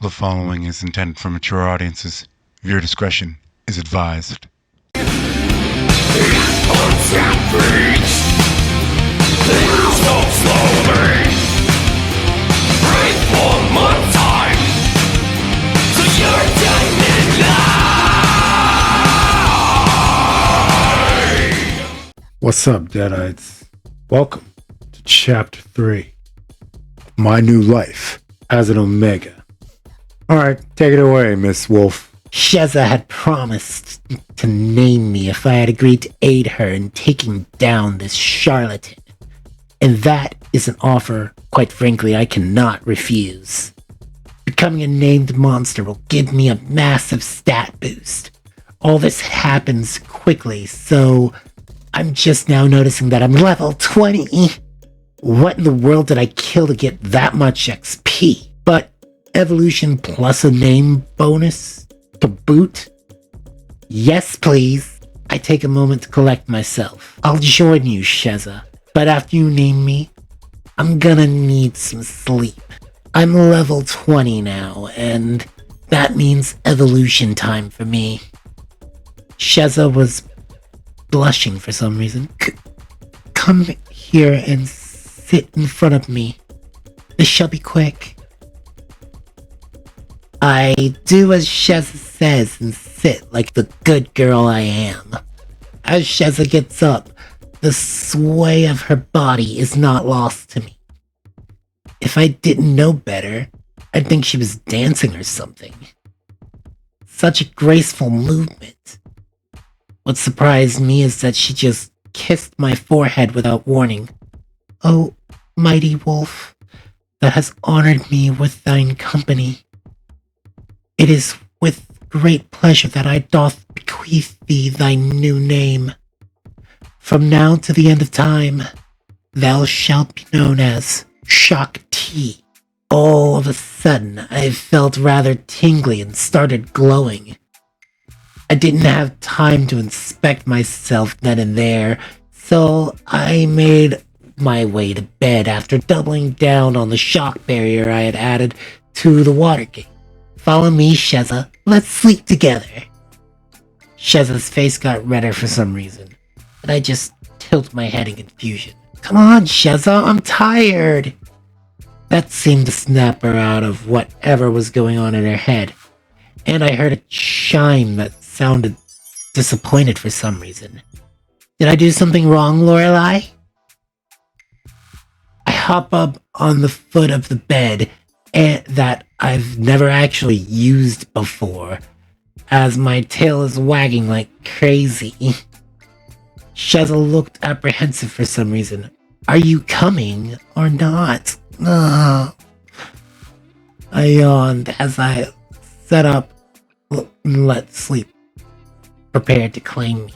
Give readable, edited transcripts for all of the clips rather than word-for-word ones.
The following is intended for mature audiences. Viewer discretion is advised. What's up, Deadites? Welcome to Chapter 3 of My New Life as an Omega. Alright, take it away, Miss Wolf. Sheza had promised to name me if I had agreed to aid her in taking down this charlatan. And that is an offer, quite frankly, I cannot refuse. Becoming a named monster will give me a massive stat boost. All this happens quickly, so I'm just now noticing that I'm level 20. What in the world did I kill to get that much XP? But evolution plus a name bonus to boot? Yes, please. I take a moment to collect myself. I'll join you, Sheza. But after you name me, I'm gonna need some sleep. I'm level 20 now, and that means evolution time for me. Sheza was blushing for some reason. Come here and sit in front of me. This shall be quick. I do as Sheza says and sit like the good girl I am. As Sheza gets up, the sway of her body is not lost to me. If I didn't know better, I'd think she was dancing or something. Such a graceful movement. What surprised me is that she just kissed my forehead without warning. Oh, mighty wolf, that has honored me with thine company. It is with great pleasure that I doth bequeath thee thy new name. From now to the end of time, thou shalt be known as Shakti. All of a sudden, I felt rather tingly and started glowing. I didn't have time to inspect myself then and there, so I made my way to bed after doubling down on the shock barrier I had added to the water gate. Follow me, Sheza. Let's sleep together. Sheza's face got redder for some reason, and I just tilted my head in confusion. Come on, Sheza, I'm tired. That seemed to snap her out of whatever was going on in her head, and I heard a chime that sounded disappointed for some reason. Did I do something wrong, Lorelei? I hop up on the foot of the bed that I've never actually used before, as my tail is wagging like crazy. Sheza looked apprehensive for some reason. Are you coming or not? I yawned as I sat up and let sleep prepared to claim me.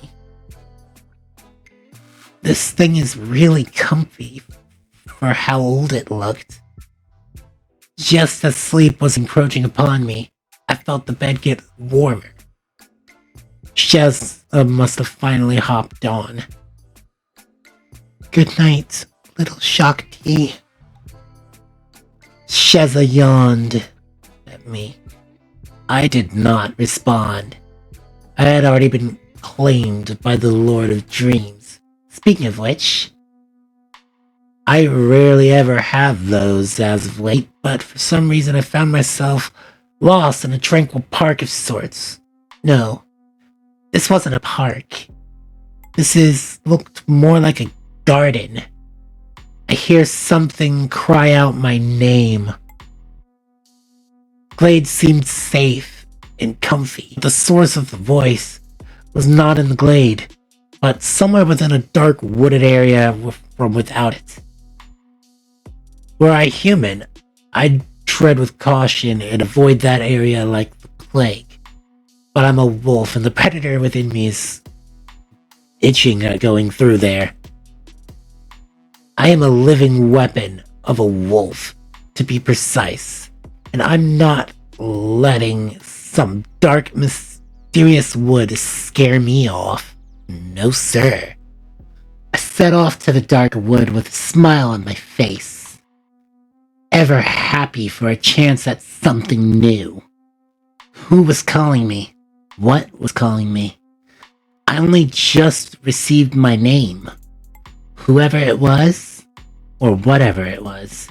This thing is really comfy for how old it looked. Just as sleep was encroaching upon me, I felt the bed get warmer. Sheza must have finally hopped on. Good night, little Shakti. Sheza yawned at me. I did not respond. I had already been claimed by the Lord of Dreams. Speaking of which, I rarely ever have those as of late, but for some reason I found myself lost in a tranquil park of sorts. No, this wasn't a park. Looked more like a garden. I hear something cry out my name. Glade seemed safe and comfy. The source of the voice was not in the glade, but somewhere within a dark wooded area from without it. Were I human, I'd tread with caution and avoid that area like the plague. But I'm a wolf and the predator within me is itching at going through there. I am a living weapon of a wolf, to be precise, and I'm not letting some dark, mysterious wood scare me off. No, sir. I set off to the dark wood with a smile on my face. ever happy for a chance at something new. Who was calling me? What was calling me? I only just received my name. Whoever it was, or whatever it was,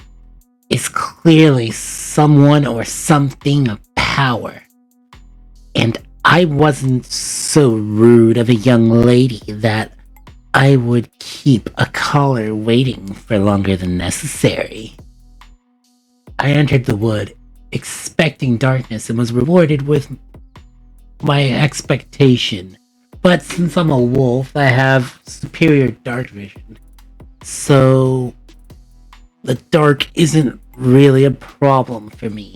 is clearly someone or something of power. And I wasn't so rude of a young lady that I would keep a caller waiting for longer than necessary. I entered the wood, expecting darkness, and was rewarded with my expectation. But since I'm a wolf, I have superior dark vision. So the dark isn't really a problem for me.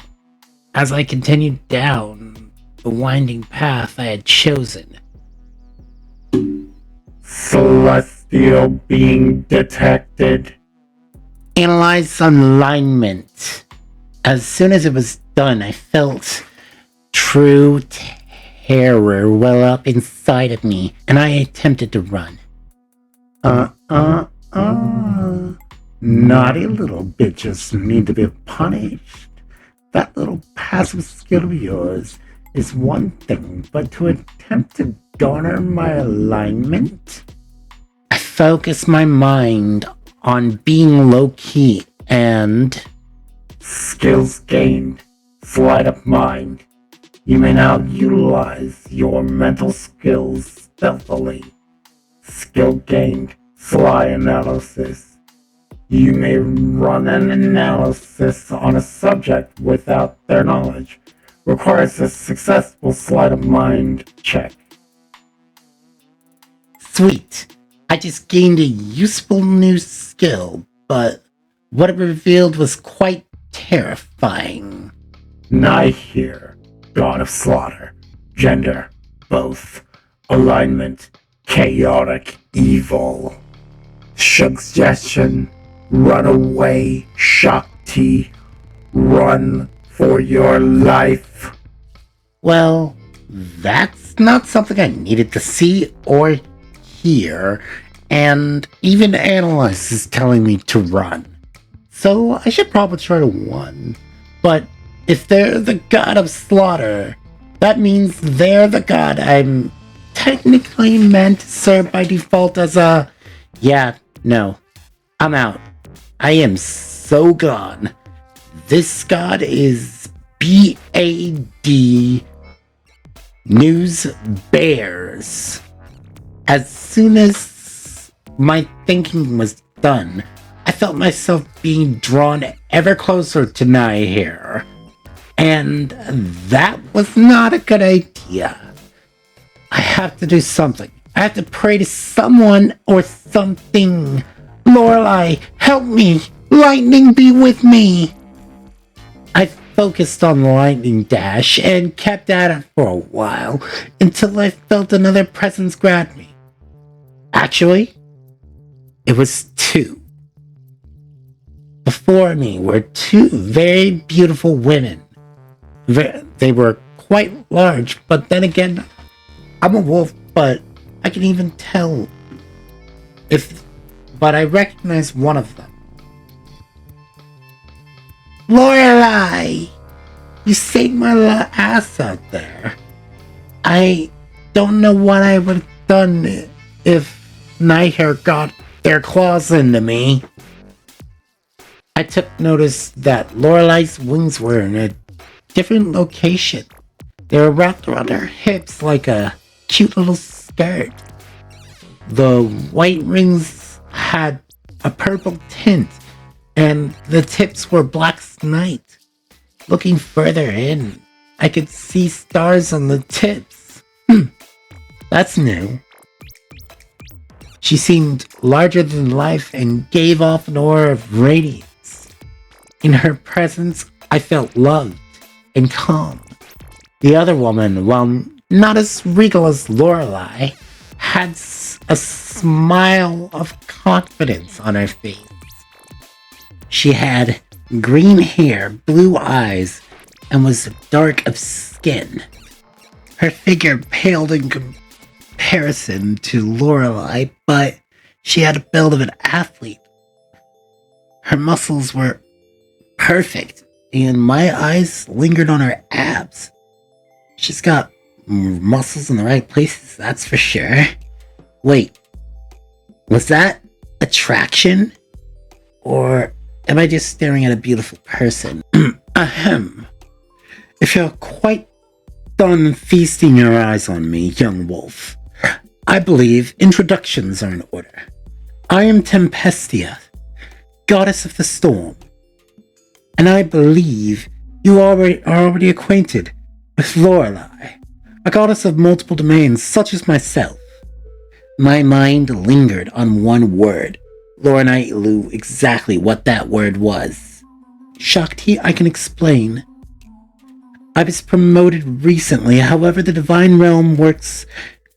As I continued down the winding path I had chosen. Celestial being detected. Analyze alignment. As soon as it was done, I felt true terror well up inside of me, and I attempted to run. Naughty little bitches need to be punished. That little passive skill of yours is one thing, but to attempt to garner my alignment? I focused my mind on being low-key and... Skills gained. Sleight of mind. You may now utilize your mental skills stealthily. Skill gained. Sly analysis. You may run an analysis on a subject without their knowledge. Requires a successful sleight of mind check. Sweet. I just gained a useful new skill, but what it revealed was quite terrifying. Nigh here, god of slaughter. Gender, both. Alignment, chaotic evil. Suggestion, run away, Shakti. Run for your life. Well, that's not something I needed to see or hear, and even Analyze is telling me to run. So I should probably try to run. But if they're the god of slaughter, that means they're the god I'm technically meant to serve by default as a... Yeah, no. I'm out. I am so gone. This god is B-A-D News Bears. As soon as my thinking was done, I felt myself being drawn ever closer to Nigh here. And that was not a good idea. I have to do something. I have to pray to someone or something. Lorelei, help me! Lightning be with me! I focused on the lightning dash and kept at it for a while until I felt another presence grab me. Actually, it was two. Before me were two very beautiful women. They were quite large, but then again, I'm a wolf, but I can even tell but I recognize one of them. Lorelei! You saved my little ass out there. I don't know what I would have done if Nighthair got their claws into me. I took notice that Lorelei's wings were in a different location. They were wrapped around her hips like a cute little skirt. The white rings had a purple tint, and the tips were black night. Looking further in, I could see stars on the tips. That's new. She seemed larger than life and gave off an aura of radiance. In her presence, I felt loved and calm. The other woman, while not as regal as Lorelei, had a smile of confidence on her face. She had green hair, blue eyes, and was dark of skin. Her figure paled in comparison to Lorelei, but she had a build of an athlete. Her muscles were perfect, and my eyes lingered on her abs. She's got muscles in the right places, that's for sure. Wait, was that attraction? Or am I just staring at a beautiful person? Ahem. If you're quite done feasting your eyes on me, young wolf, I believe introductions are in order. I am Tempestia, goddess of the storm, and I believe you are already acquainted with Lorelei, a goddess of multiple domains such as myself. My mind lingered on one word. Lorelei knew exactly what that word was. Shakti, I can explain. I was promoted recently, however the divine realm works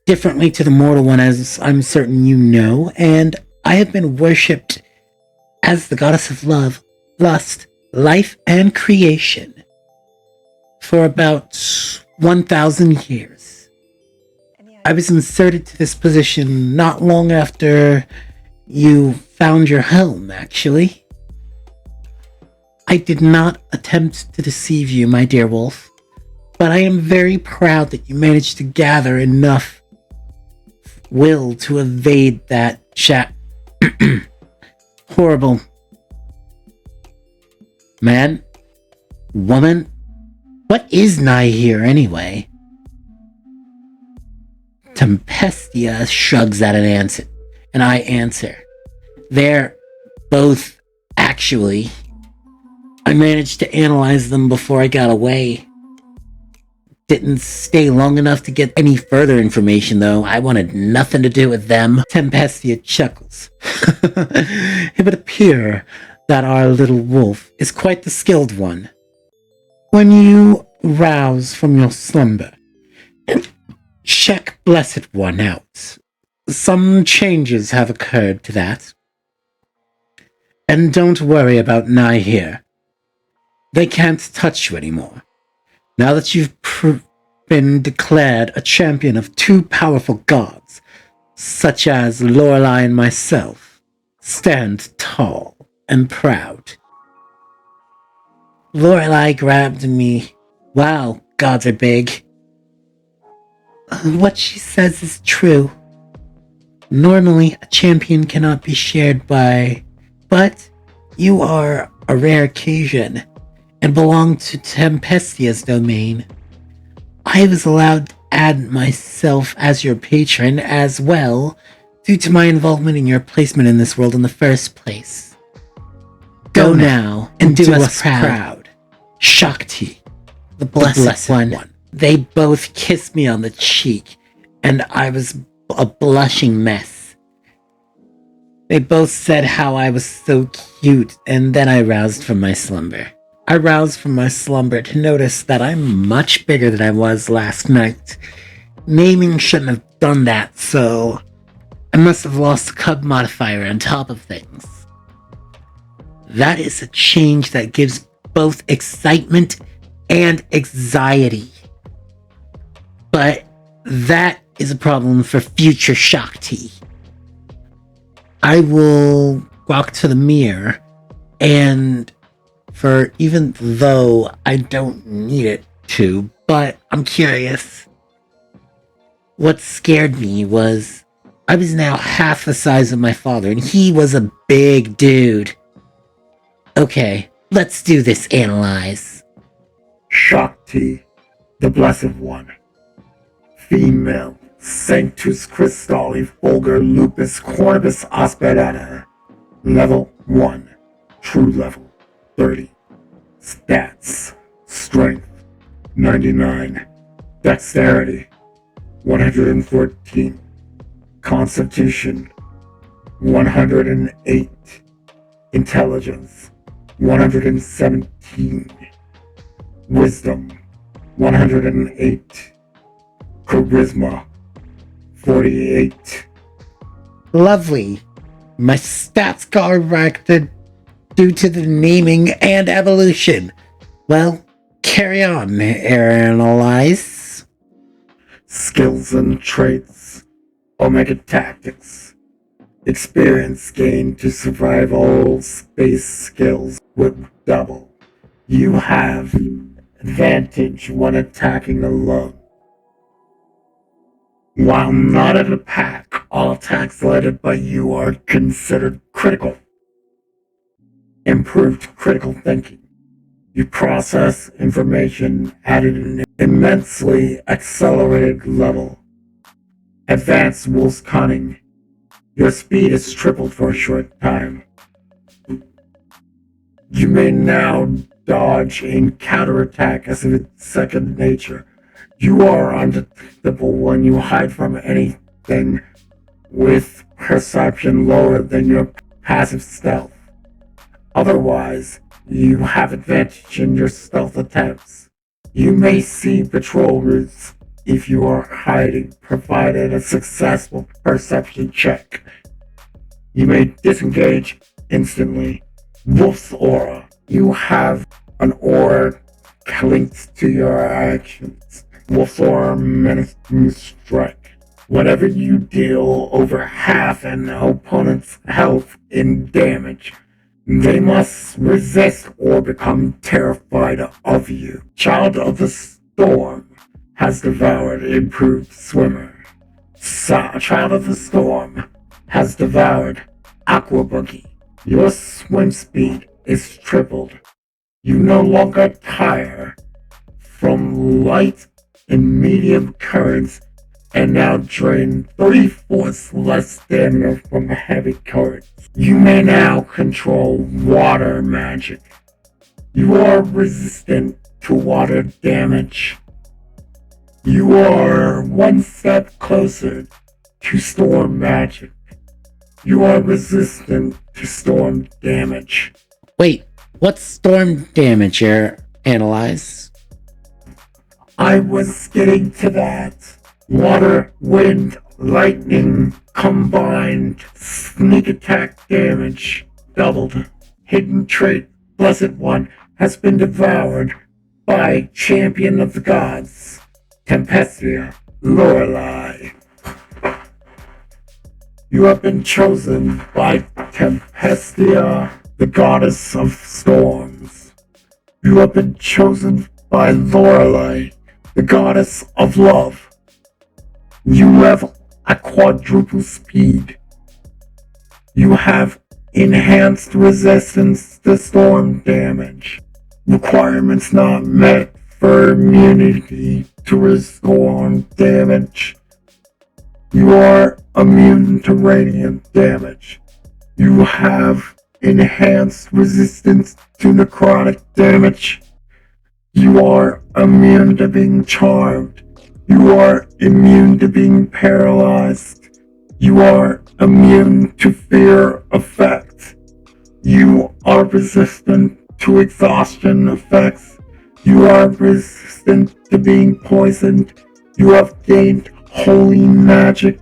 differently to the mortal one, as I'm certain you know, and I have been worshipped as the goddess of love, lust, life, and creation for about 1,000 years. I was inserted to this position not long after you found your home, actually. I did not attempt to deceive you, my dear wolf, but I am very proud that you managed to gather enough will to evade that horrible man, woman. What is nigh here anyway? Tempestia shrugs at an answer, and I answer. They're both actually. I managed to analyze them before I got away. Didn't stay long enough to get any further information, though. I wanted nothing to do with them. Tempestia chuckles. It would appear that our little wolf is quite the skilled one. When you rouse from your slumber, check Blessed One out. Some changes have occurred to that. And don't worry about Nigh here. They can't touch you anymore. Now that you've been declared a champion of two powerful gods, such as Lorelei and myself, stand tall and proud. Lorelei grabbed me. Wow, gods are big. What she says is true. Normally, a champion cannot be shared by, but you are a rare occasion and belong to Tempestia's domain. I was allowed to add myself as your patron as well, due to my involvement in your placement in this world in the first place. Go now and do us proud. Shakti, the blessed one. They both kissed me on the cheek, and I was a blushing mess. They both said how I was so cute, and then I roused from my slumber. I roused from my slumber to notice that I'm much bigger than I was last night. Naming shouldn't have done that, so I must have lost the cub modifier on top of things. That is a change that gives both excitement and anxiety. But that is a problem for future Shakti. I will walk to the mirror, and for even though I don't need it to, but I'm curious. What scared me was I was now half the size of my father, and he was a big dude. Okay, let's do this analyze. Shakti, the Blessed One. Female, Sanctus Crystalli Fulgur Lupus Cornibus Asperata. Level 1. True level 30. Stats. Strength 99. Dexterity 114. Constitution 108. Intelligence 117. Wisdom 108. Charisma 48. Lovely. My stats got erected due to the naming and evolution. Well, carry on, analyze. Skills and traits. Omega Tactics. Experience gained to survive all space skills with double. You have advantage when attacking alone. While not in a pack, all attacks led by you are considered critical. Improved critical thinking. You process information at an immensely accelerated level. Advanced wolf's cunning. Your speed is tripled for a short time. You may now dodge and counterattack as if it's second nature. You are undetectable when you hide from anything with perception lower than your passive stealth. Otherwise, you have advantage in your stealth attempts. You may see patrol routes if you are hiding, provided a successful perception check. You may disengage instantly. Wolf's Aura. You have an aura linked to your actions. Wolf's Aura Menacing Strike. Whenever you deal over half an opponent's health in damage, they must resist or become terrified of you. Child of the Storm has devoured improved swimmer. Child of the Storm has devoured Aqua Buggy. Your swim speed is tripled. You no longer tire from light and medium currents and now drain 3/4 less stamina from heavy currents. You may now control water magic. You are resistant to water damage. You are one step closer to storm magic. You are resistant to storm damage. Wait, what's storm damage here? Analyze. I was getting to that. Water, wind, lightning, combined, sneak attack damage, doubled. Hidden trait, Blessed One, has been devoured by Champion of the Gods, Tempestia, Lorelei. You have been chosen by Tempestia, the goddess of storms. You have been chosen by Lorelei, the goddess of love. You have a quadruple speed. You have enhanced resistance to storm damage. Requirements not met for immunity to storm damage. You are immune to radiant damage. You have enhanced resistance to necrotic damage. You are immune to being charmed. You are immune to being paralyzed. You are immune to fear effects. You are resistant to exhaustion effects. You are resistant to being poisoned. You have gained holy magic.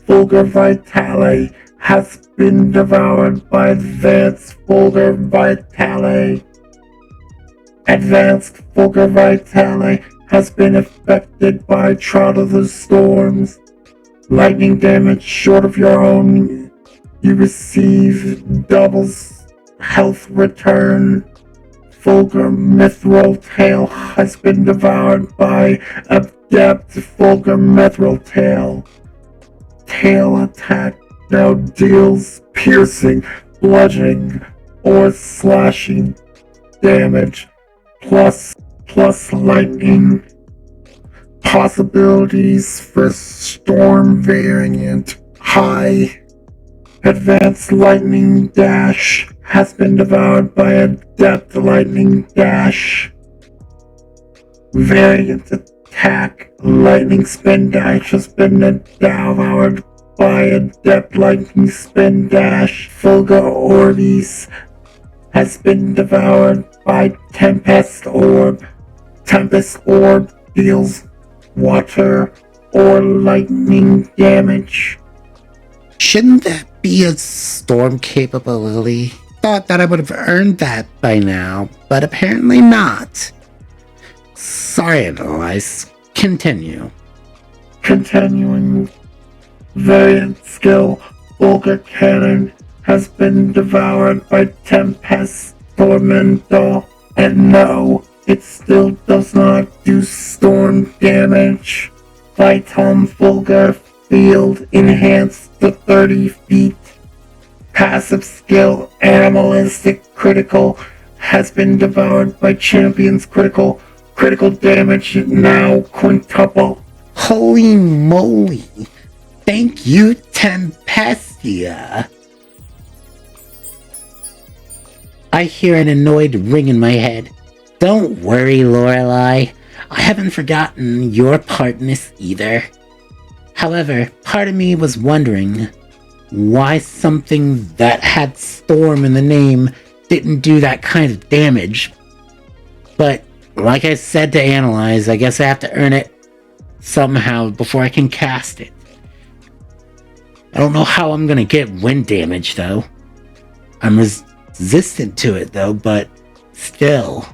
Fulgur Vitale has been devoured by Advanced Fulgur Vitale. Advanced Fulgur Vitale has been affected by Child of the Storms. Lightning damage short of your own. You receive doubles health return. Fulgur Mithril Tail has been devoured by Adept Fulgur Mithril Tail. Tail attack now deals piercing, bludgeoning, or slashing damage, plus lightning. Possibilities for storm variant high. Advanced Lightning Dash has been devoured by Adept Lightning Dash. Variant attack Lightning Spin Dash has been devoured by Adept Lightning Spin Dash. Fulgur Orbis has been devoured by Tempest Orb. Tempest Orb deals water or lightning damage. Shouldn't that be a storm capability? Thought that I would have earned that by now, but apparently not. Sorry, Analyze. Continue. Continuing. Variant skill Fulgur Cannon has been devoured by Tempest Tormentor, and no, it still does not do storm damage. Vitom Fulgur Field enhanced to 30 feet. Passive skill Animalistic Critical has been devoured by Champion's Critical. Critical damage now quintuple. Holy moly! Thank you, Tempestia! I hear an annoyed ring in my head. Don't worry, Lorelei. I haven't forgotten your part in this either. However, part of me was wondering why something that had Storm in the name didn't do that kind of damage. But, like I said to Analyze, I guess I have to earn it somehow before I can cast it. I don't know how I'm gonna get wind damage, though. I'm resistant to it, though, but still.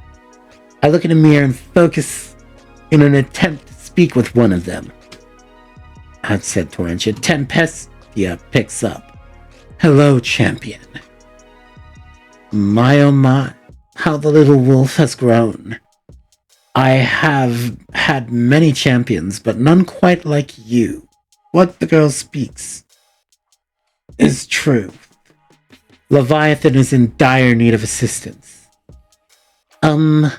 I look in a mirror and focus in an attempt to speak with one of them. That said Torrentia. Tempestia picks up. Hello, champion. My oh my, how the little wolf has grown. I have had many champions, but none quite like you. What the girl speaks is true. Leviathan is in dire need of assistance. A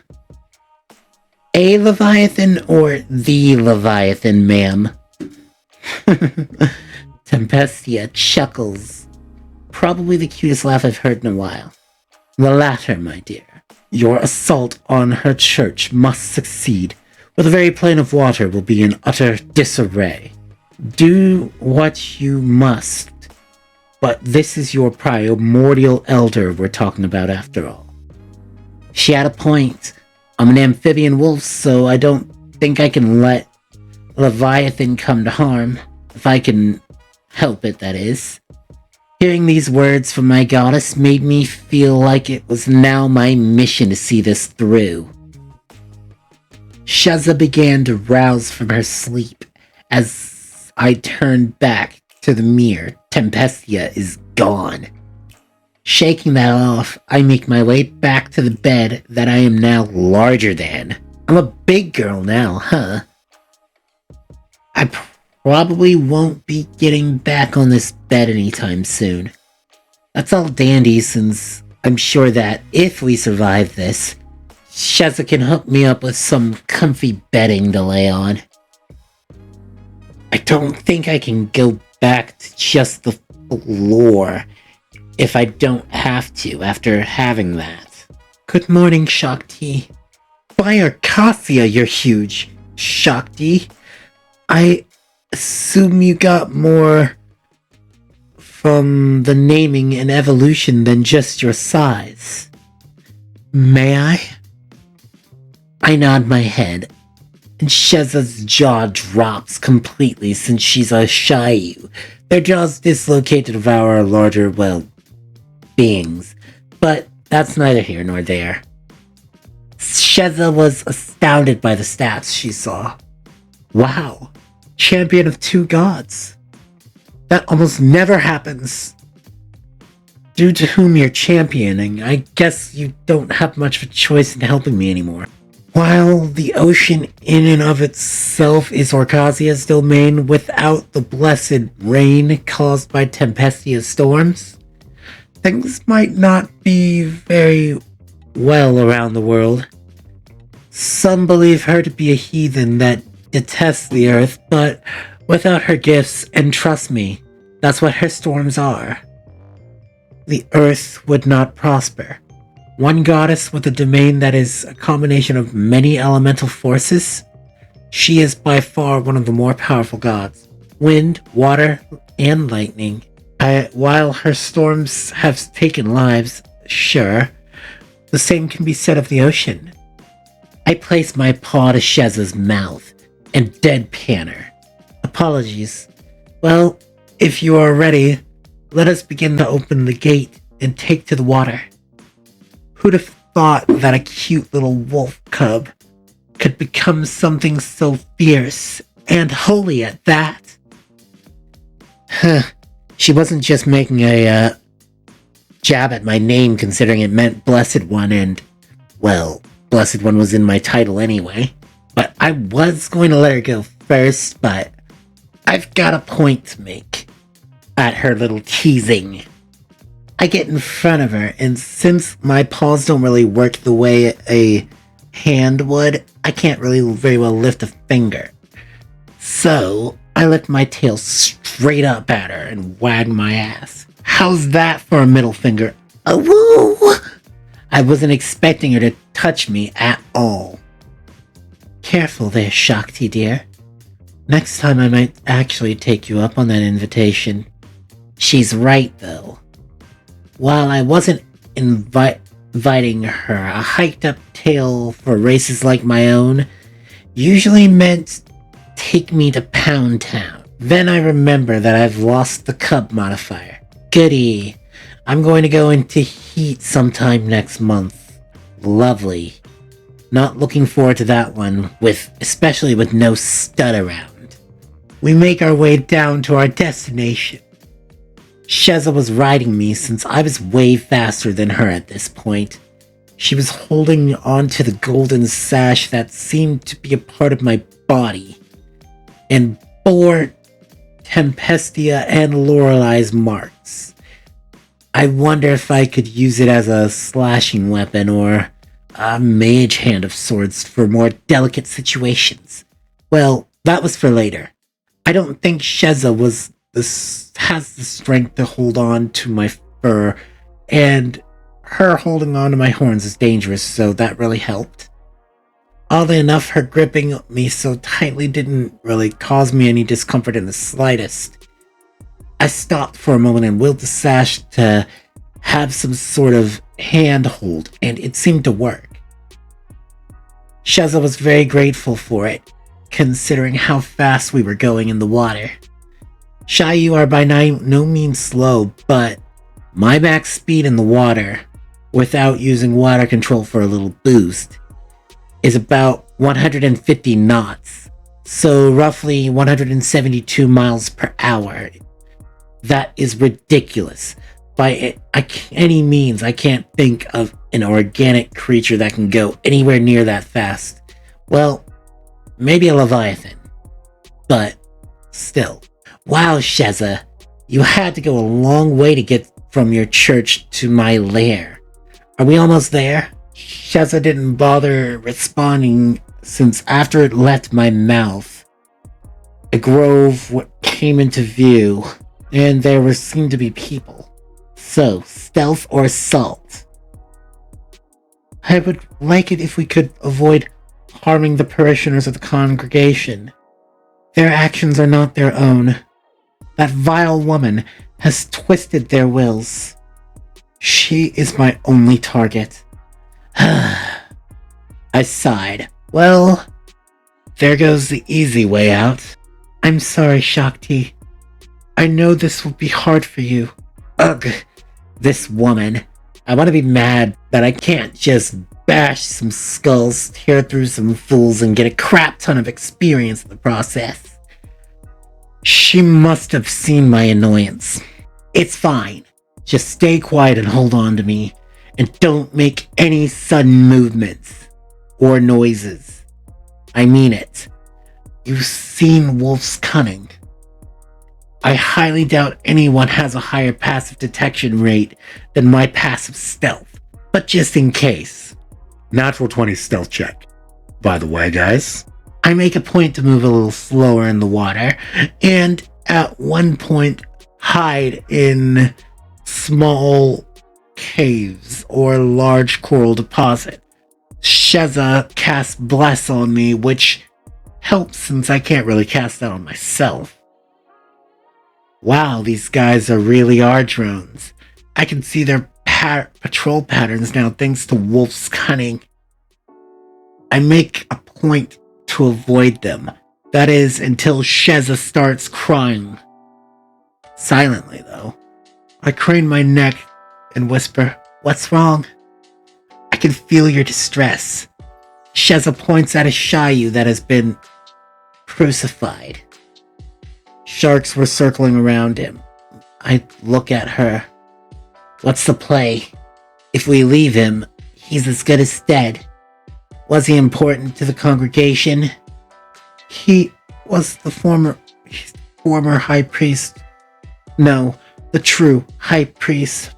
Leviathan or the Leviathan, ma'am? Tempestia chuckles. Probably the cutest laugh I've heard in a while. The latter, my dear. Your assault on her church must succeed, or the very plane of water will be in utter disarray. Do what you must, but this is your primordial elder we're talking about after all. She had a point. I'm an amphibian wolf, so I don't think I can let Leviathan come to harm. If I can help it, that is. Hearing these words from my goddess made me feel like it was now my mission to see this through. Sheza began to rouse from her sleep. As I turned back to the mirror, Tempestia is gone. Shaking that off, I make my way back to the bed that I am now larger than. I'm a big girl now, huh? I probably won't be getting back on this bed anytime soon. That's all dandy, since I'm sure that if we survive this, Sheza can hook me up with some comfy bedding to lay on. I don't think I can go back to just the floor if I don't have to after having that. Good morning, Shakti. By Arcasia, you're huge, Shakti. I assume you got more from the naming and evolution than just your size. May I? I nod my head, and Sheza's jaw drops completely since she's a Shayu. Their jaws dislocate to devour larger, beings. But that's neither here nor there. Sheza was astounded by the stats she saw. Wow. Champion of 2 gods. That almost never happens. Due to whom you're championing, I guess you don't have much of a choice in helping me anymore. While the ocean in and of itself is Orcasia's domain without the blessed rain caused by Tempestia's storms, things might not be very well around the world. Some believe her to be a heathen that detests the earth, but without her gifts, and trust me, that's what her storms are, the earth would not prosper. One goddess with a domain that is a combination of many elemental forces, she is by far one of the more powerful gods. Wind, water, and lightning. While her storms have taken lives, sure, the same can be said of the ocean. I place my paw to Sheza's mouth and deadpan her. Apologies. Well, if you are ready, let us begin to open the gate and take to the water. Who'd have thought that a cute little wolf cub could become something so fierce and holy at that? Huh. She wasn't just making a jab at my name considering it meant Blessed One and, well, Blessed One was in my title anyway. But I was going to let her go first, but I've got a point to make at her little teasing. I get in front of her, and since my paws don't really work the way a hand would, I can't really very well lift a finger. So, I lift my tail straight up at her and wag my ass. How's that for a middle finger? Oh, woo! I wasn't expecting her to touch me at all. Careful there, Shakti dear. Next time I might actually take you up on that invitation. She's right, though. While I wasn't inviting her, a hiked-up tail for races like my own usually meant take me to Pound Town. Then I remember that I've lost the cub modifier. Goody. I'm going to go into heat sometime next month. Lovely. Not looking forward to that one, especially with no stud around. We make our way down to our destination. Sheza was riding me since I was way faster than her at this point. She was holding onto the golden sash that seemed to be a part of my body, and bore Tempestia and Lorelei's marks. I wonder if I could use it as a slashing weapon or a mage hand of sorts for more delicate situations. Well, that was for later. I don't think Sheza has the strength to hold on to my fur, and her holding on to my horns is dangerous, so that really helped. Oddly enough, her gripping me so tightly didn't really cause me any discomfort in the slightest. I stopped for a moment and willed the sash to have some sort of handhold, and it seemed to work. Sheza was very grateful for it, considering how fast we were going in the water. Shayu are by no means slow, but my max speed in the water, without using water control for a little boost, is about 150 knots, so roughly 172 miles per hour. That is ridiculous. By any means, I can't think of an organic creature that can go anywhere near that fast. Well, maybe a Leviathan, but still. Wow, Sheza, you had to go a long way to get from your church to my lair. Are we almost there? Sheza didn't bother responding since after it left my mouth, a grove came into view, and there seemed to be people. So, stealth or assault? I would like it if we could avoid harming the parishioners of the congregation. Their actions are not their own. That vile woman has twisted their wills. She is my only target. I sighed. Well, there goes the easy way out. I'm sorry, Shakti. I know this will be hard for you. Ugh, this woman. I want to be mad that I can't just bash some skulls, tear through some fools, and get a crap ton of experience in the process. She must have seen my annoyance. It's fine. Just stay quiet and hold on to me, and don't make any sudden movements or noises. I mean it. You've seen Wolf's cunning. I highly doubt anyone has a higher passive detection rate than my passive stealth, but just in case. Natural 20 stealth check. By the way, guys. I make a point to move a little slower in the water, and at one point hide in small caves or large coral deposit. Sheza casts Bless on me, which helps since I can't really cast that on myself. Wow, these guys really are drones. I can see their patrol patterns now thanks to Wolf's cunning. I make a point to avoid them. That is, until Sheza starts crying. Silently, though. I crane my neck and whisper, "What's wrong?" I can feel your distress. Sheza points at a Shayu that has been crucified. Sharks were circling around him. I look at her. What's the play? If we leave him, he's as good as dead. Was he important to the congregation? He was the former high priest. No, the true high priest.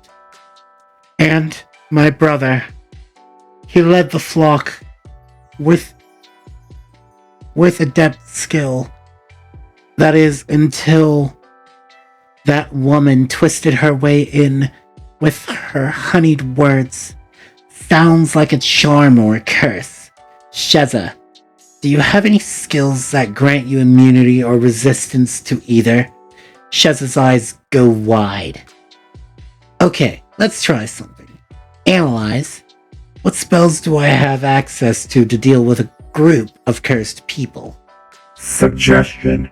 And my brother. He led the flock with adept skill. That is, until that woman twisted her way in with her honeyed words. Sounds like a charm or a curse. Sheza, do you have any skills that grant you immunity or resistance to either? Sheza's eyes go wide. Okay, let's try something. Analyze. What spells do I have access to deal with a group of cursed people? Suggestion.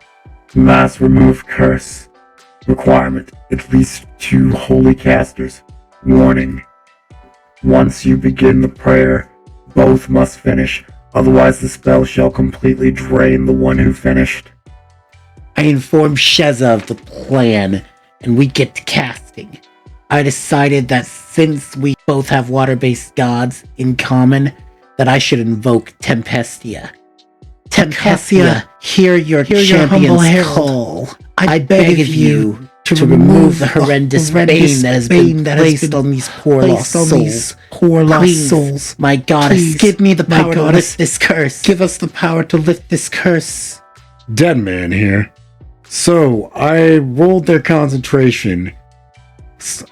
Mass remove curse. Requirement. At least 2 holy casters. Warning. Once you begin the prayer, both must finish, otherwise the spell shall completely drain the one who finished. I inform Sheza of the plan, and we get to casting. I decided that since we both have water-based gods in common, that I should invoke Tempestia. Tempestia, hear your champion's call. I beg of you to remove the horrendous bane that has been placed on these poor lost souls. Please, my goddess, give me the power to lift this curse. Give us the power to lift this curse. Deadman here. So, I rolled their concentration,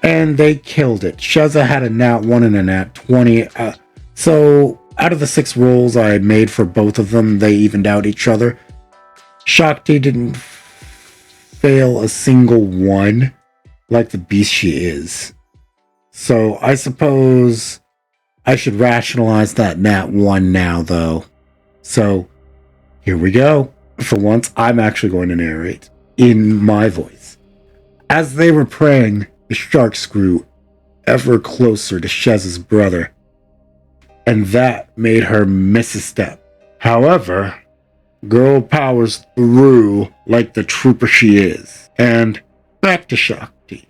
and they killed it. Sheza had a nat 1 and a nat 20. So, out of the 6 rolls I had made for both of them, they evened out each other. Shakti didn't fail a single one, like the beast she is. So, I suppose I should rationalize that nat 1 now, though. So, here we go. For once, I'm actually going to narrate in my voice. As they were praying, the sharks grew ever closer to Sheza's brother, and that made her miss a step. However, girl powers through like the trooper she is. And back to Shakti.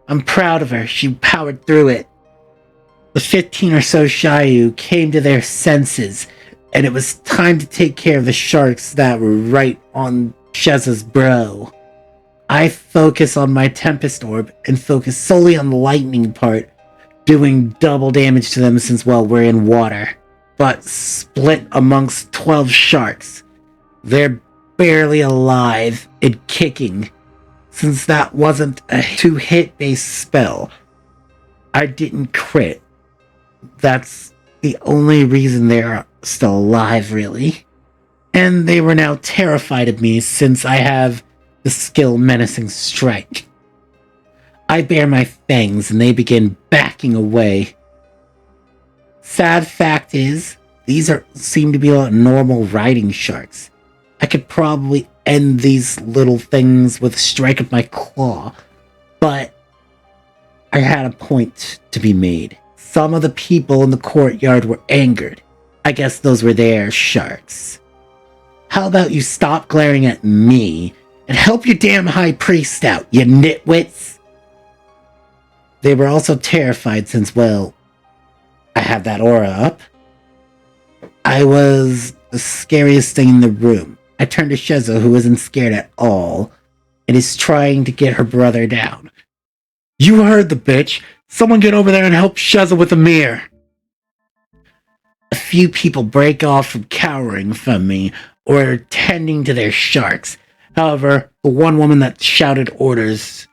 I'm proud of her. She powered through it. The 15 or so Shayu came to their senses, and it was time to take care of the sharks that were right on Sheza's bro. I focus on my Tempest Orb and focus solely on the lightning part, doing double damage to them since, well, we're in water. But split amongst 12 sharks. They're barely alive and kicking, since that wasn't a 2-hit based spell. I didn't crit. That's the only reason they're still alive, really. And they were now terrified of me since I have the skill Menacing Strike. I bare my fangs and they begin backing away. Sad fact is, these seem to be like normal riding sharks. I could probably end these little things with a strike of my claw, but I had a point to be made. Some of the people in the courtyard were angered. I guess those were their sharks. How about you stop glaring at me and help your damn high priest out, you nitwits? They were also terrified since, well, I had that aura up. I was the scariest thing in the room. I turned to Sheza, who isn't scared at all, and is trying to get her brother down. You heard the bitch. Someone get over there and help Sheza with the mirror. A few people break off from cowering from me or tending to their sharks. However, the one woman that shouted orders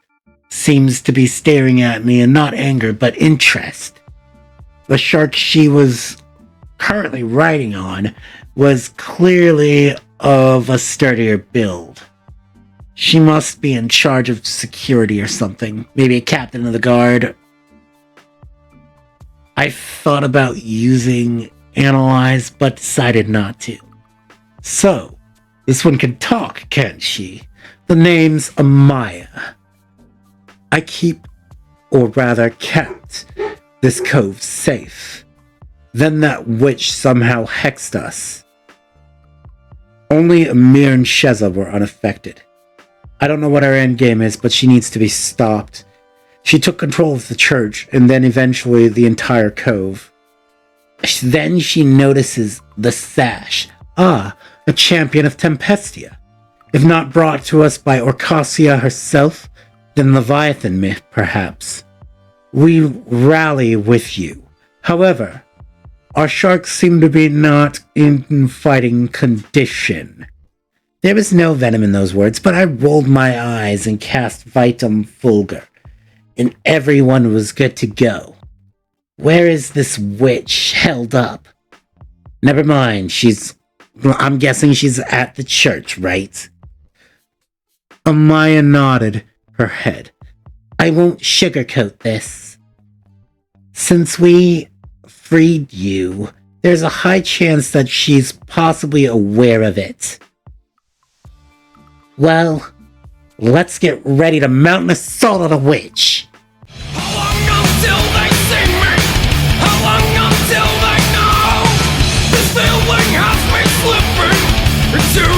seems to be staring at me in not anger but interest. The shark she was currently riding on was clearly of a sturdier build. She must be in charge of security or something. Maybe a captain of the guard. I thought about using Analyze, but decided not to. So, this one can talk, can't she? The name's Amaya. I keep, or rather kept, this cove safe. Then that witch somehow hexed us. Only Amir and Sheza were unaffected. I don't know what her endgame is, but she needs to be stopped. She took control of the church and then eventually the entire cove. Then she notices the sash. Ah, a champion of Tempestia. If not brought to us by Orcasia herself, then Leviathan myth, perhaps. We rally with you. However, our sharks seem to be not in fighting condition. There was no venom in those words, but I rolled my eyes and cast Vitum Fulgur, and everyone was good to go. Where is this witch held up? Never mind, I'm guessing she's at the church, right? Amaya nodded her head. I won't sugarcoat this. Since we freed you, there's a high chance that she's possibly aware of it. Well, let's get ready to mount an assault on a witch. How long until they see me? How long until they know? This feeling has me slipping into